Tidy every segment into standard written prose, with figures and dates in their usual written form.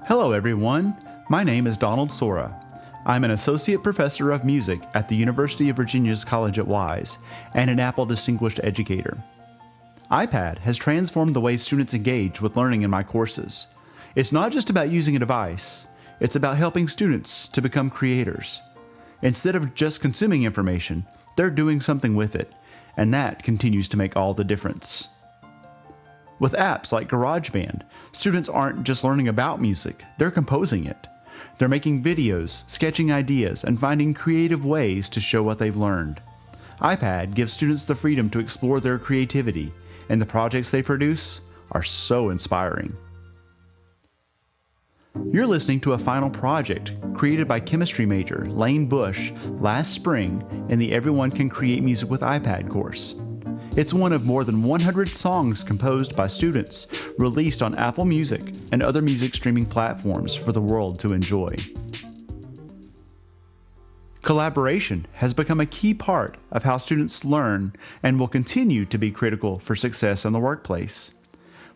Hello everyone, my name is Donald Sora. I'm an Associate Professor of Music at the University of Virginia's College at Wise and an Apple Distinguished Educator. iPad has transformed the way students engage with learning in my courses. It's not just about using a device, it's about helping students to become creators. Instead of just consuming information, they're doing something with it, and that continues to make all the difference. With apps like GarageBand, students aren't just learning about music, they're composing it. They're making videos, sketching ideas, and finding creative ways to show what they've learned. iPad gives students the freedom to explore their creativity, and the projects they produce are so inspiring. You're listening to a final project created by chemistry major Lane Bush last spring in the Everyone Can Create Music with iPad course. It's one of more than 100 songs composed by students released on Apple Music and other music streaming platforms for the world to enjoy. Collaboration has become a key part of how students learn and will continue to be critical for success in the workplace.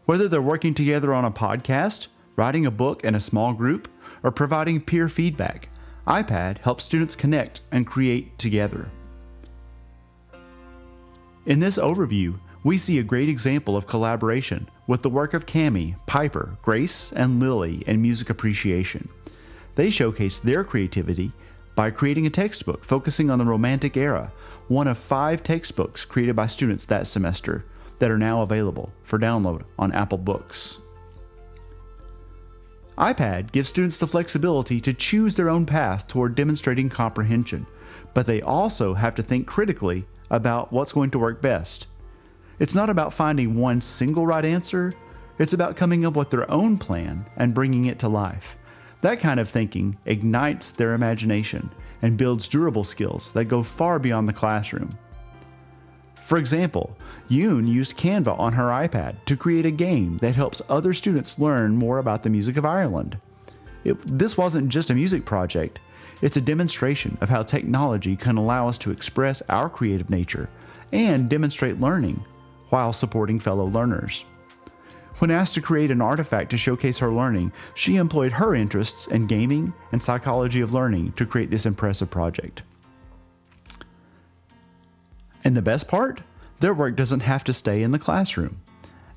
Whether they're working together on a podcast, writing a book in a small group, or providing peer feedback, iPad helps students connect and create together. In this overview, we see a great example of collaboration with the work of Cami, Piper, Grace, and Lily in music appreciation. They showcase their creativity by creating a textbook focusing on the Romantic era, one of 5 textbooks created by students that semester that are now available for download on Apple Books. iPad gives students the flexibility to choose their own path toward demonstrating comprehension, but they also have to think critically about what's going to work best. It's not about finding one single right answer, it's about coming up with their own plan and bringing it to life. That kind of thinking ignites their imagination and builds durable skills that go far beyond the classroom. For example, Yoon used Canva on her iPad to create a game that helps other students learn more about the music of Ireland. This wasn't just a music project, it's a demonstration of how technology can allow us to express our creative nature and demonstrate learning while supporting fellow learners. When asked to create an artifact to showcase her learning, she employed her interests in gaming and psychology of learning to create this impressive project. And the best part? Their work doesn't have to stay in the classroom.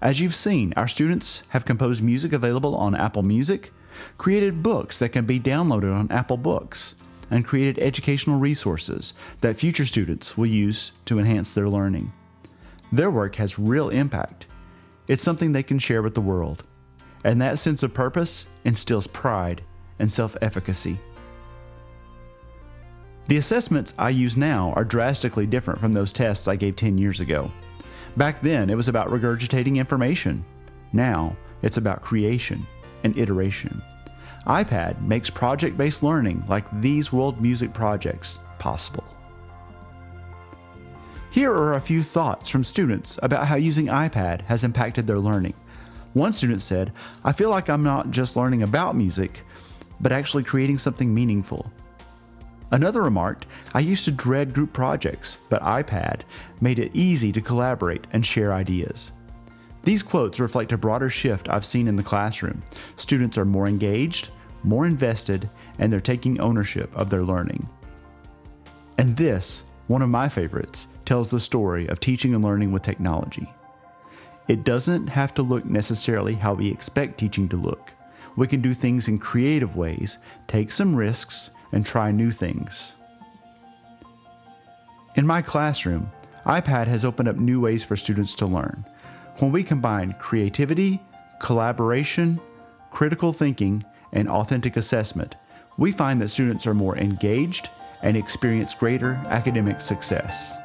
As you've seen, our students have composed music available on Apple Music, created books that can be downloaded on Apple Books, and created educational resources that future students will use to enhance their learning. Their work has real impact. It's something they can share with the world, and that sense of purpose instills pride and self-efficacy. The assessments I use now are drastically different from those tests I gave 10 years ago. Back then, it was about regurgitating information. Now, it's about creation and iteration. iPad makes project-based learning like these world music projects possible. Here are a few thoughts from students about how using iPad has impacted their learning. One student said, "I feel like I'm not just learning about music, but actually creating something meaningful." Another remarked, "I used to dread group projects, but iPad made it easy to collaborate and share ideas." These quotes reflect a broader shift I've seen in the classroom. Students are more engaged, more invested, and they're taking ownership of their learning. And this, one of my favorites, tells the story of teaching and learning with technology. It doesn't have to look necessarily how we expect teaching to look. We can do things in creative ways, take some risks, and try new things. In my classroom, iPad has opened up new ways for students to learn. When we combine creativity, collaboration, critical thinking, and authentic assessment, we find that students are more engaged and experience greater academic success.